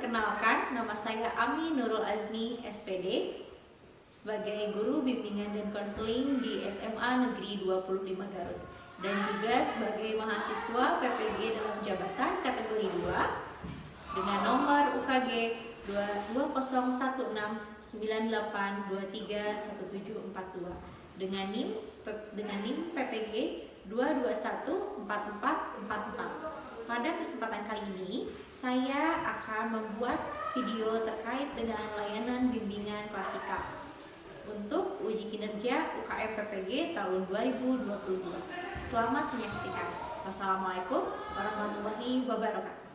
Perkenalkan, nama saya Ami Nurul Azmi, SPD, sebagai guru bimbingan dan konseling di SMA Negeri 25 Garut, dan juga sebagai mahasiswa PPG dalam jabatan kategori 2 dengan nomor UKG 201698231742 dengan NIM PPG 2214444. Pada kesempatan kali ini, saya akan membuat video terkait dengan layanan bimbingan kelas IKA untuk uji kinerja UKM PPG tahun 2022. Selamat menyaksikan. Wassalamualaikum warahmatullahi wabarakatuh.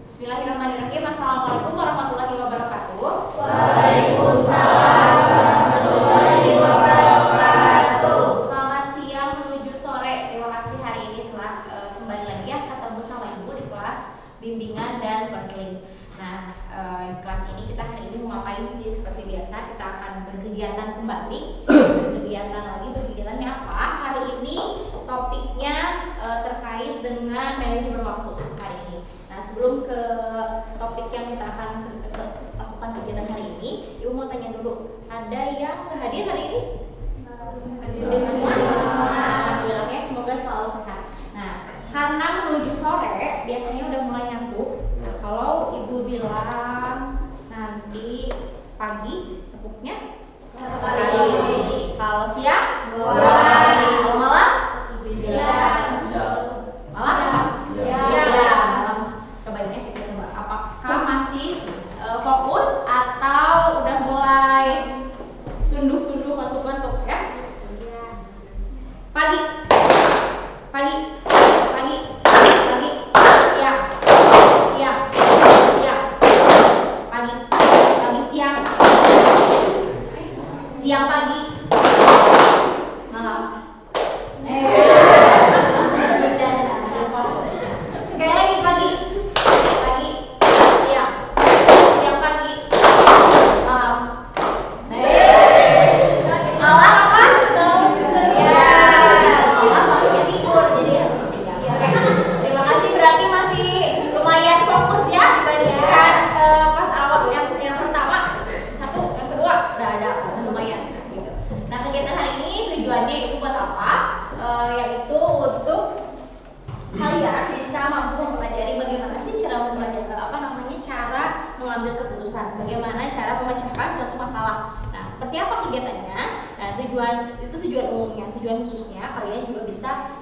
Bismillahirrahmanirrahim. Assalamualaikum warahmatullahi wabarakatuh. Waalaikumsalam warahmatullahi wabarakatuh. Selamat siang menuju sore. Terima kasih hari ini telah kembali lagi ya ketemu sama Ibu di kelas bimbingan dan konseling. Nah, di kelas ini kita hari ini mau ngapain sih? Seperti biasa kita akan berkegiatan kembali. Berkegiatannya apa? Hari ini topiknya terkait dengan manajemen waktu hari ini. Nah, sebelum ke topik yang kita akan lakukan kegiatan hari ini, Ibu mau tanya dulu, ada yang hadir hari ini? Hadir semua? Alhamdulillah ya, semoga selalu sehat. Nah, karena menuju sore biasanya udah mulai ngantuk. Nah, kalau Ibu bilang nanti pagi, tepuknya pagi. Kalau siang? Kalau malam? Malam? Malam. Cobain ya, kita coba. Apakah masih fokus atau udah mulai tunduk-tunduk, ngantuk-ngantuk ya? Pagi, siang, siang pagi, malam. Sekali lagi, pagi, siang, pagi, malam. Malam apa? Malam waktunya tidur, jadi harus tidur. Oke. Terima kasih, berarti masih lumayan fokus ya dibandingkan pas awal yang pertama. Satu, yang kedua udah ada lumayan gitu. Nah, kegiatan hari ini tujuannya itu buat apa? Yaitu untuk kalian bisa mampu mempelajari bagaimana sih cara mempelajari cara mengambil keputusan, bagaimana cara memecahkan suatu masalah. Nah, seperti apa kegiatannya? Nah, tujuan umumnya, tujuan khususnya kalian juga bisa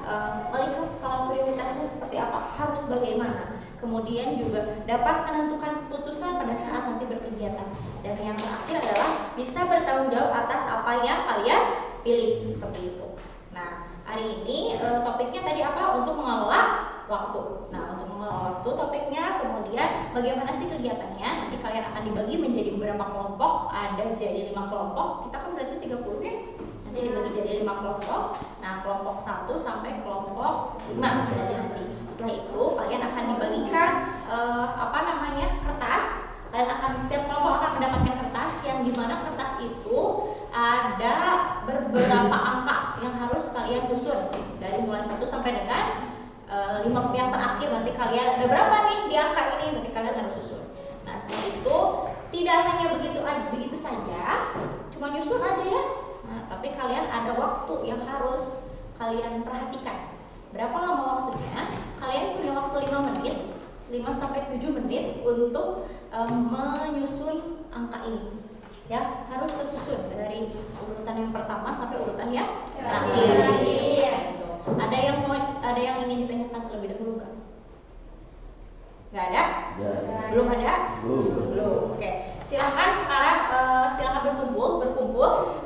melihat skala prioritasnya seperti apa, harus bagaimana. Kemudian juga dapat menentukan keputusan pada saat nanti berkegiatan. Dan yang terakhir adalah bisa bertanggung jawab atas apa yang kalian pilih, seperti itu. Nah, hari ini topiknya tadi apa? Untuk mengelola waktu. Nah, untuk mengelola waktu topiknya, kemudian bagaimana sih kegiatannya? Nanti kalian akan dibagi menjadi beberapa kelompok. Ada jadi 5 kelompok. Kita kan berarti 30 ya. Nanti dibagi jadi 5 kelompok. Nah, kelompok 1 sampai kelompok 5 berarti nanti. Setelah itu kalian akan dibagikan kertas. Kalian akan setiap kelompok akan mendapatkan kertas yang dimana kertas itu ada beberapa angka yang harus kalian susun dari mulai 1 sampai dengan 5 yang terakhir. Nanti kalian ada berapa nih di angka ini, nanti kalian harus susun. Nah, setelah itu tidak hanya begitu saja, cuma nyusun aja ya. Nah, tapi kalian ada waktu yang harus kalian perhatikan. Berapa lama waktunya? Kalian punya waktu 5 menit, 5 sampai 7 menit untuk menyusun angka ini. Ya, harus tersusun dari urutan yang pertama sampai urutan yang terakhir. Gitu. Ada yang ingin ditanyakan terlebih dahulu nggak? Nggak ada? Belum ada? Belum. Oke. Silakan sekarang berkumpul.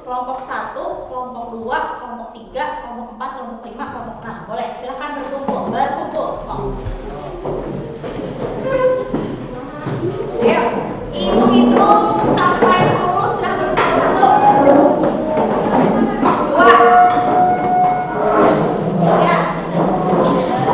Kelompok 1, kelompok 2, kelompok 3, kelompok 4, kelompok 5, kelompok 6. Boleh, silakan berkumpul. Ayo, Ibu hitung sampai 10 sudah berkumpul. 1, 2, 3, 4, 5, 6, 7, 8, 9, 10.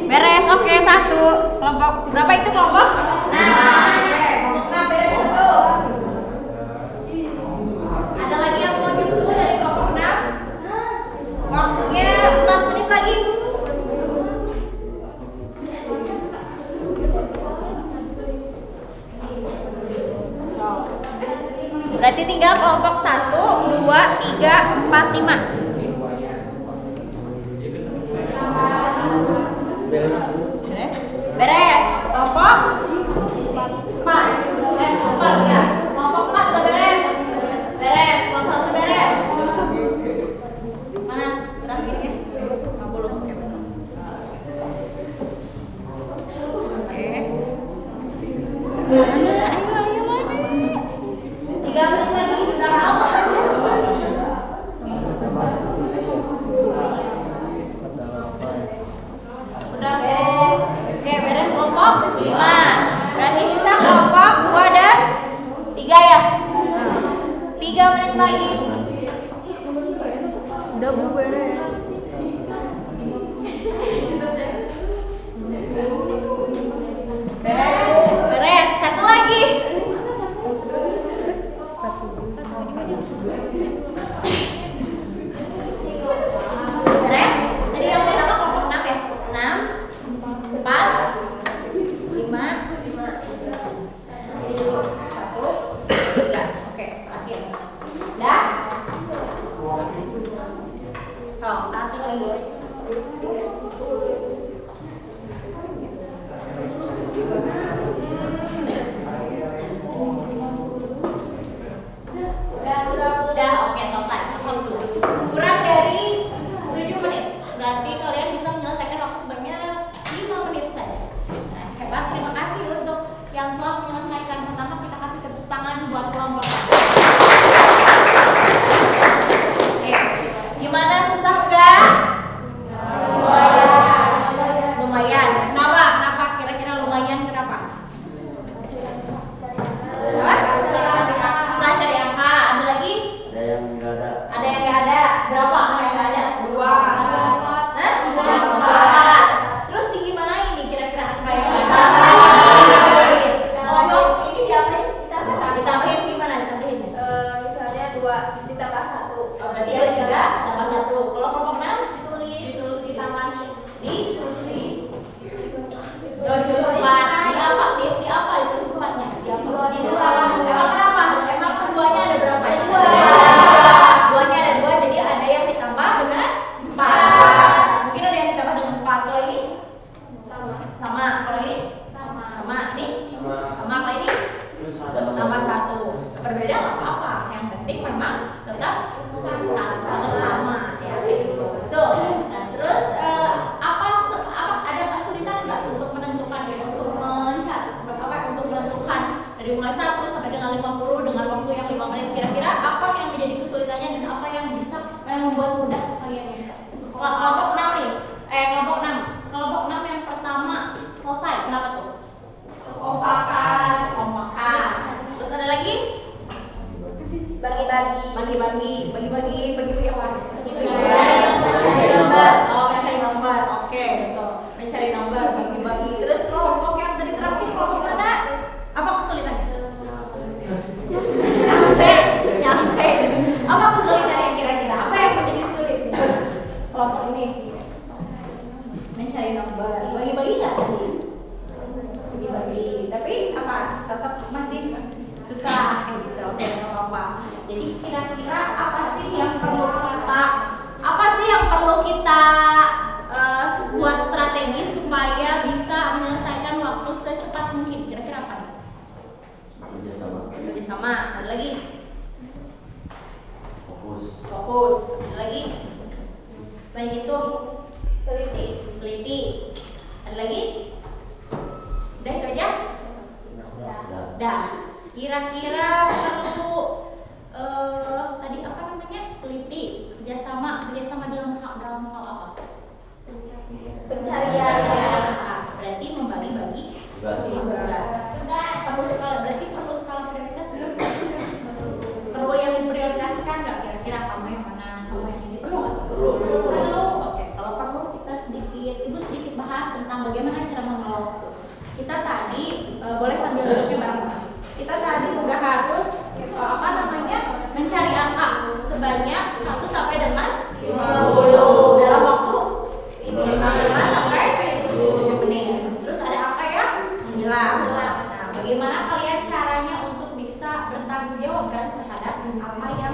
Beres, oke, 1. Kelompok berapa itu kelompok? 6. Oke, kelompok 6 beres 1. Ada lagi yang mau nyusul dari kelompok 6? Waktunya 4 menit lagi. Berarti tinggal kelompok 1, 2, 3, 4, 5. Beres. Kelompok 4. Ya. Kelompok 4 udah beres. Beres. Kelompok 1 beres. Mana terakhirnya? 50. Oke, betul. Oke. Mana? Ayo mana? 3 menit lagi udah lama. Udah beres. Oke, beres kelompok 5. Berarti sisa kelompok 2 dan 3 ya? 3 menit lagi. Udah Bu beres. Beres. 1 lagi. Beres. Jadi yang pertama kelompok 6 ya? 6, 4, 5. Jadi 1, 3. Oke, terakhir. Udah? Oh, 1 lagi. Udah, oke, selesai. Alhamdulillah. Kurang dari 7 menit. Berarti kalian bisa menyelesaikan waktu sebanyak 5 menit saja. Nah, hebat. Terima kasih untuk yang telah menyelesaikan. Pertama kita kasih tepuk tangan buat kelompok. Oke. Gimana, susah enggak? Lumayan. Kenapa? Kenapa? Kira-kira lumayan kenapa? Susah cari angka. Ada lagi? Ada yang nggak ada. Ada yang nggak ada. Berapa angka yang nggak ada? 2. Hah? 4. Terus gimana ini kira-kira angka yang nggak ada? Kelompok ini diapain? Ditambahin gimana? Ditambahin? Misalnya 2 ditambah 1. Oh, berarti ada 3 tambah 1. Kalau kelompok 6 Ditulis ditambahin. ditulis. Oh, ditulis 4. Di apa? Di apa ditulis 4-nya? Di apa? Emang kenapa? Emang keduanya ada berapa? 2. Duanya ada 2, jadi ada yang ditambah dengan 4. Mungkin ada yang ditambah dengan 4. Kalau ini? Sama. Kalau ini? Sama. Ini? Sama. Kalau ini? Tambah 1. Berbeda nggak apa-apa. Yang penting memang tetap sama. Ya, kayak gitu. Tuh. Nah, terus apa ada kesulitan nggak untuk menentukan ya, untuk untuk menentukan dari mulai 1 sampai dengan 50 dengan waktu yang 5 menit, kira-kira apa yang menjadi kesulitannya dan apa yang bisa membuat mudah kalian ya? Kelompok 6 nih. Kelompok 6. Kelompok 6 yang pertama selesai. Kenapa tuh? Kompakan. Terus ada lagi? Bagi-bagi apa? Oh, mencari nomor. Oke, betul. Mencari nomor, bagi-bagi. Terus kelompok yang tadi terakhir, kelompok mana? Apa kesulitannya? Nyangse. Apa kesulitannya kira-kira? Apa yang menjadi sulit nih? Kelompok ini mencari nomor. Bagi-bagi nggak tadi? Bagi-bagi. Tapi apa? Tetap masih susah kayak gitu. Oke, nggak apa-apa. Jadi kira-kira apa sih yang perlu kita buat strategi supaya bisa menyelesaikan waktu secepat mungkin? Kira-kira apa nih? Kerjasama. Ada lagi? Fokus. Ada lagi? Selain itu? Teliti. Ada lagi? Udah itu aja? Udah. Kira-kira perlu tadi apa namanya? Teliti. kerjasama dalam hal apa? Pencarian. Berarti membagi-bagi tugas. Berarti perlu skala prioritas ya? Perlu yang diprioritaskan nggak kira-kira kamu yang mana, kamu yang ini perlu nggak? Perlu. Oke, kalau perlu kita ibu sedikit bahas tentang bagaimana cara mengelola waktu. Kita tadi boleh sambil duduknya bareng-bareng. Kita tadi udah harus mencari angka sebanyak 1 sampai dengan 50 dalam waktu 5 sampai 7 menit. Terus ada angka yang menghilang. Nah, bagaimana kalian caranya untuk bisa bertanggung jawab kan terhadap apa yang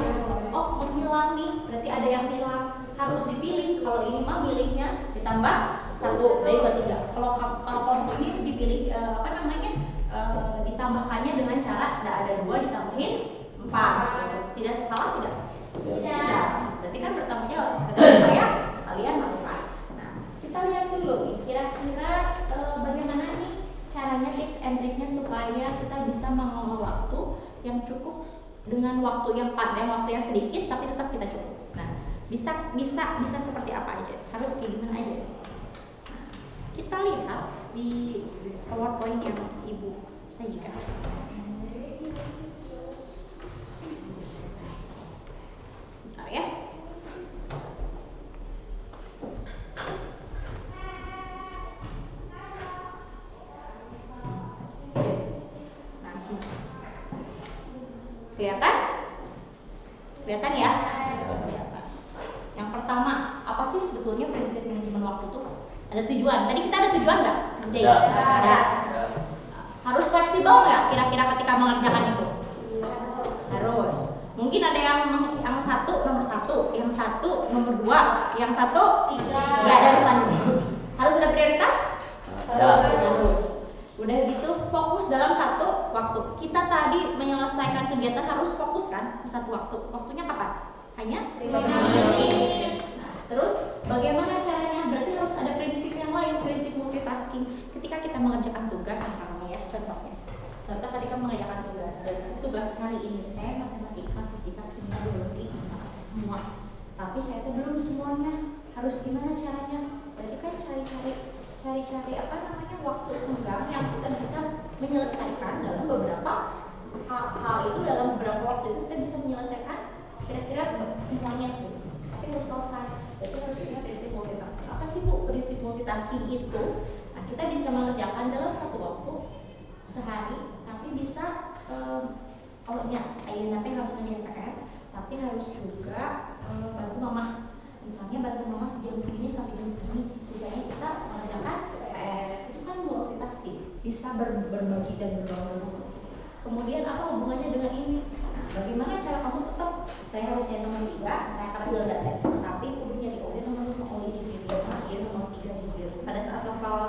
menghilang nih? Berarti ada yang hilang, harus dipilih. Kalau ini mah milihnya ditambah 1 dari 2 3. Kalau kelompok ini dipilih ditambahkannya dengan cara ada 2 ditambahin 4. Tidak salah tidak? Tidak. Berarti kan bertanggung jawab terhadap apa yang kalian lakukan. Nah, kita lihat dulu nih kira-kira bagaimana nih caranya, tips and triknya supaya kita bisa mengelola waktu yang cukup dengan waktu yang padat, waktu yang sedikit tapi tetap kita cukup. Nah, bisa seperti apa aja? Harus kayak gimana aja? Nah, kita lihat di PowerPoint yang Ibu sajikan. Bentar ya. Nah, sini. Kelihatan? Kelihatan ya? Kelihatan. Yang pertama, apa sih sebetulnya prinsip manajemen waktu itu? Ada tujuan. Tadi kita ada tujuan nggak? Ada. Harus fleksibel nggak? Kira-kira ketika mengerjakan itu? Harus. Mungkin ada yang satu nomor 1, yang satu nomor 2, yang satu nggak ada selanjutnya. Harus ada prioritas? Harus. Udah gitu fokus dalam satu waktu. Kita tadi menyelesaikan kegiatan harus fokus kan ke satu waktu. Waktunya kapan? Hanya 5 menit. Nah, terus bagaimana caranya? Berarti harus ada prinsip yang lain, prinsip multitasking. Ketika kita mengerjakan tugas misalnya ya, contohnya. Contoh ketika mengerjakan tugas hari ini matematika, fisika, kimia, biologi, misalnya semua. Tapi saya tuh belum semuanya. Harus gimana caranya? Berarti kan cari-cari waktu senggang yang kita bisa menyelesaikan dalam beberapa hal itu, dalam beberapa waktu itu kita bisa menyelesaikan kira-kira semuanya tapi harus selesai. Berarti harus punya prinsip multitasking. Apa sih Bu prinsip multitasking itu? Nah, kita bisa mengerjakan dalam satu waktu sehari, tapi bisa nanti harus menjadi PR, tapi harus juga bantu mama. Misalnya bantu mama jam segini sampai jam segini, sisanya kita mengerjakan PR. Itu kan multitasking, bisa berbagi dan berbangun. Kemudian apa hubungannya dengan ini? Bagaimana cara kamu tetap saya harus jadi nomor 3, saya kata data, tapi udah jadi nomor 5 di video, dia nomor 3 di video. Pada saat lokal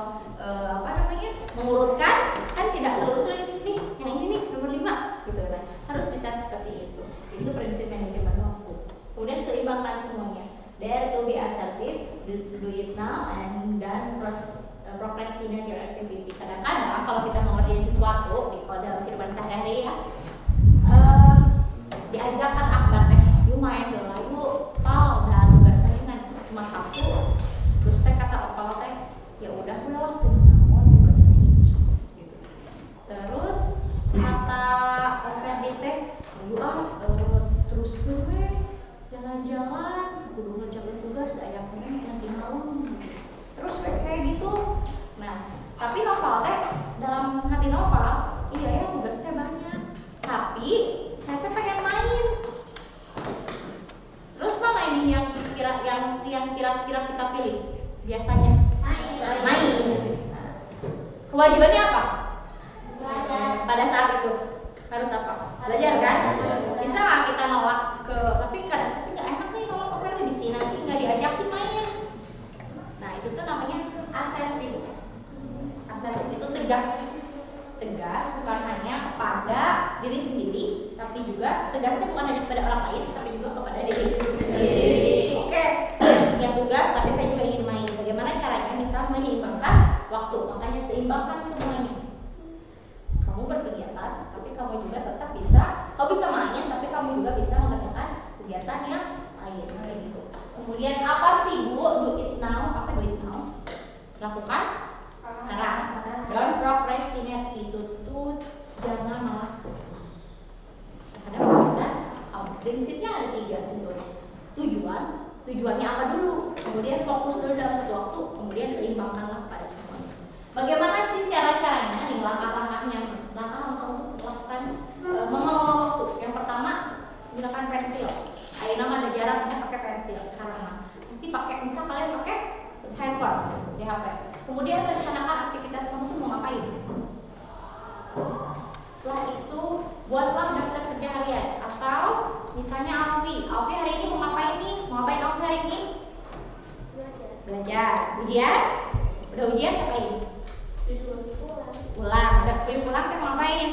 mengurutkan kan tidak terlalu sulit nih, yang ini nih nomor 5 gitu kan. Harus bisa seperti itu. Itu prinsip manajemen waktu. Kemudian seimbangkan semuanya. Dare to be assertive, do it now, and then procrastinate your activity. Kadang-kadang kalau kita mau ngerjain sesuatu, kalau dalam kehidupan sehari-hari ya, diajarkan akbar teh, lumayan lah, ibu, pal, udah tugas tadi kan cuma 1, terus teh kata opal teh, ya udahlah tenang namun tugasnya gitu. Terus kata Ferdi teh, terus gue jalan-jalan, kudu ngerjain tugas, ayam kering nanti malam. Terus kayak gitu. Nah, tapi Noval teh dalam hati Noval, iya ya tugasnya banyak, tapi saya tuh pengen main. Terus mana ini yang kira-kira kita pilih biasanya? Main. Nah, kewajibannya apa? Pada saat itu harus apa? Belajar kan? Bisa nggak kita nolak tapi nggak enak nih nolak ke Ferdi nanti nggak diajakin main. Nah itu tuh namanya asertif. Asertif itu tegas bukan hanya kepada diri sendiri, tapi juga tegasnya bukan hanya kepada orang lain, tapi juga kepada diri sendiri. Oke, saya punya tugas, tapi saya juga ingin main. Bagaimana caranya bisa menyeimbangkan waktu? Makanya seimbangkan semuanya. Kamu berkegiatan, tapi kamu juga tetap bisa. Kamu bisa main, tapi kamu juga bisa mengerjakan kegiatan yang lain. Kayak gitu. apa sih Bu? Do it now. Apa do it now? Lakukan sekarang. Don't procrastinate, itu tuh jangan malas. Karena kita prinsipnya ada 3 sebetulnya. Tujuannya apa dulu, kemudian fokus dulu dalam waktu, kemudian seimbangkanlah pada semuanya. Bagaimana sih cara-caranya nih, langkah-langkahnya untuk melakukan mengelola waktu? Yang pertama, gunakan pensil. Ayo nama ada jaraknya pakai pensil sekarang mesti pakai, bisa kalian pakai handphone di HP. Kemudian rencanakan aktivitas kamu tuh mau ngapain. Setelah itu buatlah daftar kerja harian. Atau misalnya Alfi hari ini mau ngapain nih? Mau ngapain Alfi hari ini? Belajar. Ujian? Udah ujian ngapain? Pulang. Udah pulang mau ngapain?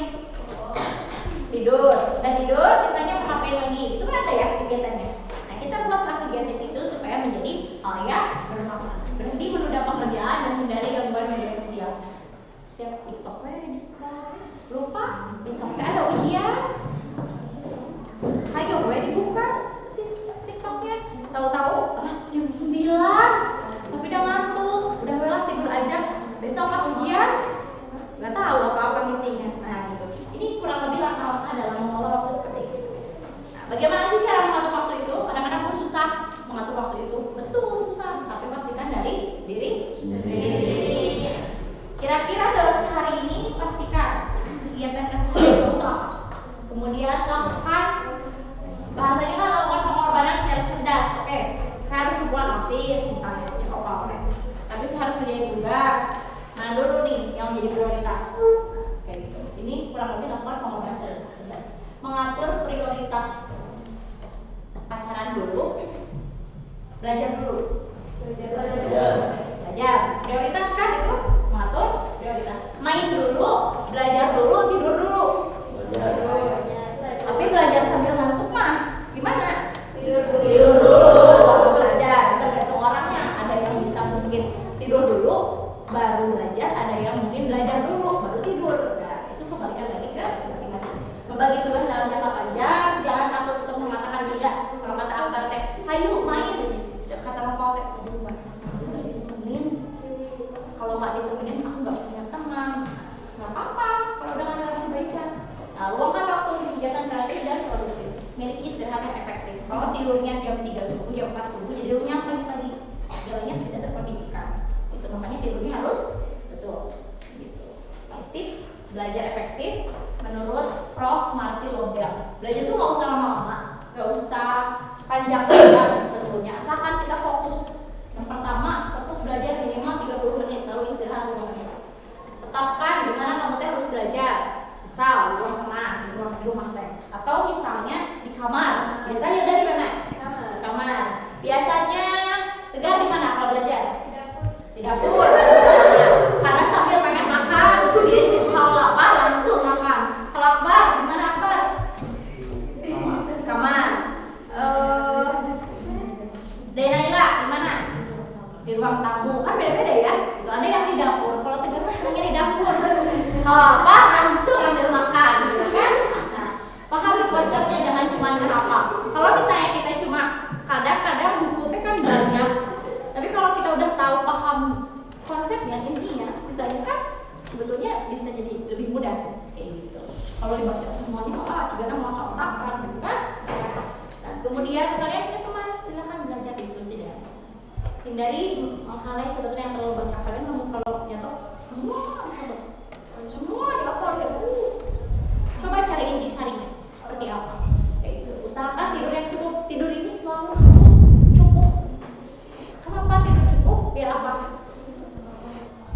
Tidur. Dan tidur misalnya mau ngapain lagi? Itu kan ada ya kegiatannya. Nah kita buatlah kegiatan itu supaya menjadi hal yang bermakna. Berhenti menunda pekerjaan dan hindari gangguan media sosial. Setiap TikTok di scroll, lupa besoknya ada ujian. Ayo gue dibuka si TikToknya, tahu-tahu jam 9, tapi udah ngantuk, udah welah tidur aja. Besok pas ujian nggak tahu apa isinya. Nah gitu. Ini kurang lebih langkah-langkah dalam mengelola waktu seperti itu. Nah, bagaimana sih cara mengatur waktu itu? Kadang-kadang gue susah mengatur waktu itu, betul susah. Tapi pastikan dari diri sendiri. Kira-kira dalam sehari ini pastikan kegiatan keseharian itu apa? Kemudian lakukan, bahasanya kan lakukan pengorbanan secara cerdas. Oke, saya harus membuat OSIS misalnya, cukup oke. Tapi saya harus menjadi tugas. Mana dulu nih yang menjadi prioritas? Nah, kayak gitu. Ini kurang lebih lakukan pengorbanan secara cerdas. Mengatur prioritas. Pacaran dulu, belajar dulu. Belajar. Prioritas kan itu mengatur prioritas. Main dulu, belajar dulu, tidur dulu. Tapi belajar sambil ngantuk mah gimana? Tidur dulu. Belajar tergantung orangnya. Ada yang bisa mungkin tidur dulu baru belajar, ada yang mungkin belajar dulu baru tidur. Nah, itu kembalikan lagi ke masing-masing. Membagi tugas dalam jangka panjang, jangan takut untuk mengatakan tidak. Kalau kata Akbar teh, ayo main. Kata Bapak teh, ditemenin. Kalau nggak ditemenin, aku nggak punya teman. Nggak apa-apa kalau udah ada kebaikan. Nah, luangkan waktu untuk kegiatan kreatif dan produktif. Miliki istirahat yang efektif. Kalau tidurnya jam 3 subuh, jam 4 subuh, jadi tidurnya pagi-pagi. Jalannya tidak terkondisikan. Itu namanya tidurnya harus betul. Gitu. Tips belajar efektif menurut Prof. Marty Lodel. Belajar tuh nggak usah lama-lama, nggak usah panjang-panjang sebetulnya. Asalkan kita fokus. Yang pertama, fokus belajar minimal 30 menit, lalu istirahat 5 menit. Tetapkan di mana kamu teh harus belajar. Misal di ruang tengah, di rumah teh, atau misalnya di kamar. Biasanya ada di mana? Kamar. Biasanya Tegar di mana kalau belajar? Di dapur. Karena sambil pengen makan, dirisin kalau lapar langsung makan. Kalau Akbar di mana Akbar? Kamar. Denaila di mana? Di ruang tamu. Kan beda-beda ya. Itu ada yang di dapur. Kalau Tegar mas seringnya di dapur. Kalau lapar langsung ambil makan, gitu kan? Nah, paham konsepnya, jangan cuma menghafal. Kalau misalnya kita cuma kadang-kadang buku teh kan banyak, tapi kalau kita udah tahu paham konsepnya, intinya, misalnya kan sebetulnya bisa jadi lebih mudah kayak gitu. Kalau dibaca semuanya, cigana mau otak-otakan, gitu kan? Nah, kemudian kalian punya teman, silakan belajar diskusi dan hindari hal yang sebetulnya yang terlalu banyak. Kalian kalau nyatok semua diupload ya. Coba cari intisarinya seperti apa. Kayak gitu. Usahakan tidur yang cukup. Tidur ini selalu harus cukup. Kenapa tidur cukup? Biar apa?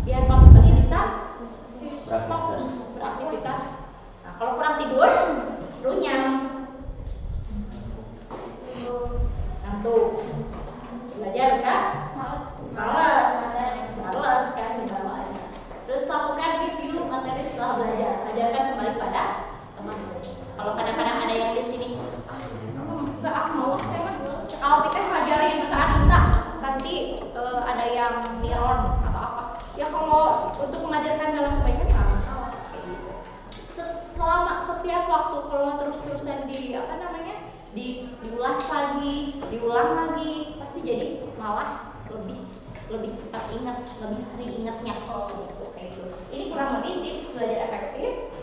Biar pagi-pagi bisa fokus beraktivitas. Nah, kalau kurang tidur, runyam, ngantuk. Belajar kan? Males kan bawaannya. Terus lakukan review materi setelah belajar. Ajarkan kembali pada teman. Kalau kadang-kadang ada yang malah lebih cepat ingat, lebih sering ingatnya gitu kayak gitu. Ini kurang lebih tips belajar efektif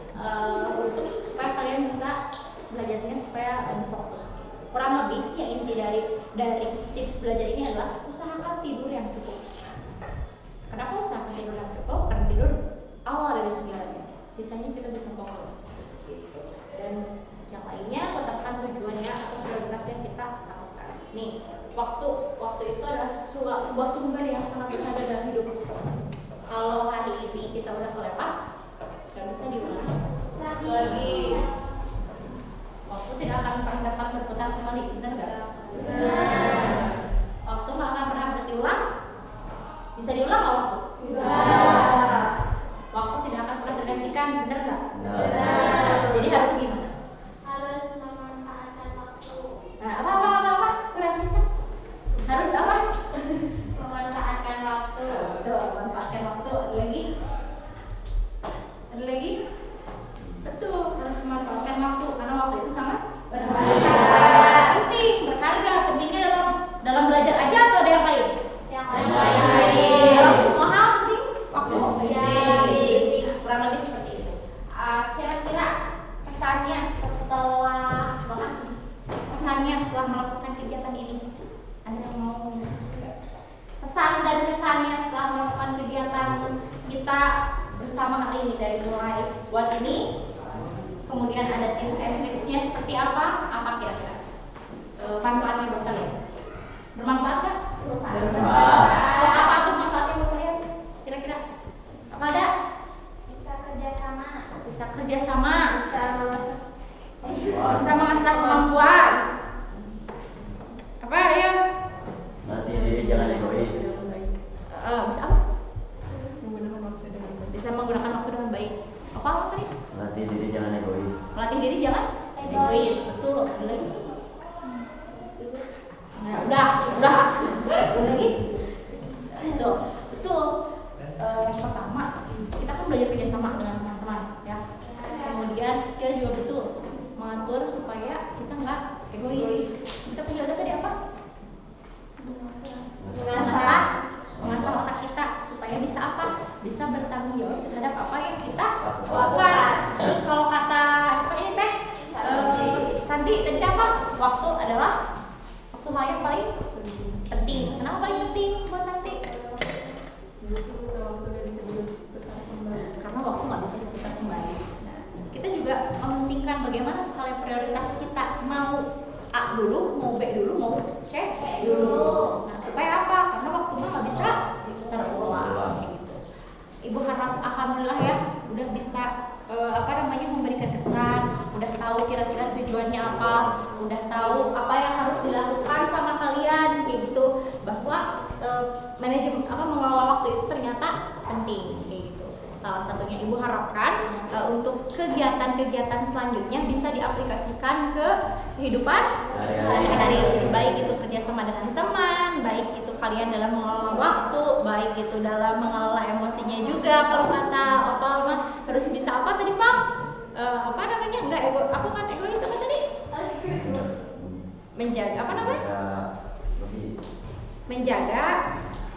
untuk supaya kalian bisa belajarnya supaya lebih fokus. Kurang lebih sih yang inti dari tips belajar ini adalah usahakan tidur yang cukup. Kenapa usahakan tidur yang cukup? Karena tidur awal dari segalanya. Sisanya kita bisa fokus gitu. Dan yang lainnya tetapkan tujuannya atau prioritas yang kita lakukan. Nih, waktu itu adalah sebuah sumber yang sangat berharga dalam hidup. Kalau hari ini kita udah kelewat, nggak bisa diulang lagi. Waktu tidak akan pernah dapat berputar kembali, benar nggak? Benar. Waktu nggak akan pernah berarti ulang. Bisa diulang nggak waktu? Benar. Waktu tidak akan pernah tergantikan, benar nggak? Benar. Jadi harus gimana? Harus memanfaatkan waktu. Nah, apa? Kurang kencang. Harus apa? Memanfaatkan waktu. Tuh, manfaatkan waktu. Ada lagi? Betul, harus memanfaatkan waktu karena waktu itu sangat berharga. Penting, berharga. Pentingnya dalam belajar aja atau ada yang lain? Yang lain. Dalam semua hal penting waktu. Iya. Kurang lebih seperti itu. Kira-kira pesannya setelah melakukan kegiatan ini, ada yang mau pesan dan kesannya setelah melakukan kegiatan kita bersama hari ini, dari mulai buat ini, kemudian ada tips and tricksnya seperti apa kira-kira manfaatnya buat kalian? Bermanfaat nggak? Bermanfaat. So, apa tuh manfaatnya buat kalian? Kira-kira apa ada? Bisa kerjasama. Bisa kerjasama, Bisa bisa mengasah kemampuan. Apa ya? Latih diri jangan egois. Bisa apa? Bisa menggunakan waktu dengan baik. Apa tadi? Latih diri jangan egois. Melatih diri jangan egois. Betul. Ada lagi? Nah, udah. Ada lagi? Betul. Yang pertama, kita kan belajar kerjasama dengan teman-teman, ya. Kemudian kita juga betul mengatur supaya kita nggak egois. Terus kata Hilda tadi apa? Mengasah otak kita supaya bisa apa? Bisa bertanggung jawab terhadap apa yang kita lakukan. Terus kalau kata apa ini teh? Sandi tadi apa? Waktu adalah hal yang paling penting. Kenapa paling penting buat Santi? Karena waktu nggak bisa diputar kembali. Nah, kita juga mementingkan bagaimana skala prioritas kita, mau A dulu, mau B dulu, mau C dulu. Nah, supaya apa? Karena waktu nggak bisa terulang gitu. Ibu harap alhamdulillah ya udah bisa memberikan kesan, udah tahu kira-kira tujuannya apa, udah tahu apa yang harus dilakukan sama kalian kayak gitu, bahwa manajemen mengelola waktu itu ternyata penting kayak gitu. Salah satunya ibu harapkan untuk kegiatan-kegiatan selanjutnya bisa diaplikasikan ke kehidupan sehari-hari, baik itu kerjasama dengan teman, baik itu kalian dalam mengelola waktu, baik itu dalam mengelola emosinya juga. Kalau kata Opal mah harus bisa apa tadi Pak? Aku kan egois apa tadi? Menjaga menjaga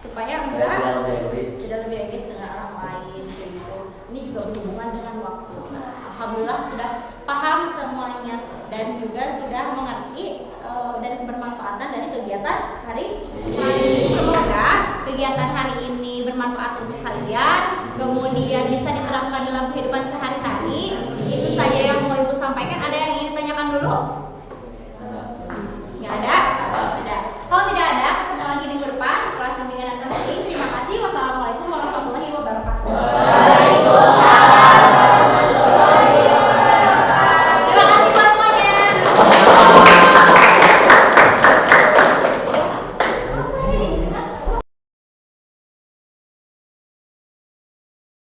supaya tidak lebih egois dengan orang lain gitu. Ini juga berhubungan dengan waktu. Nah, alhamdulillah sudah paham semuanya dan juga sudah mengerti dan bermanfaatan dari kegiatan hari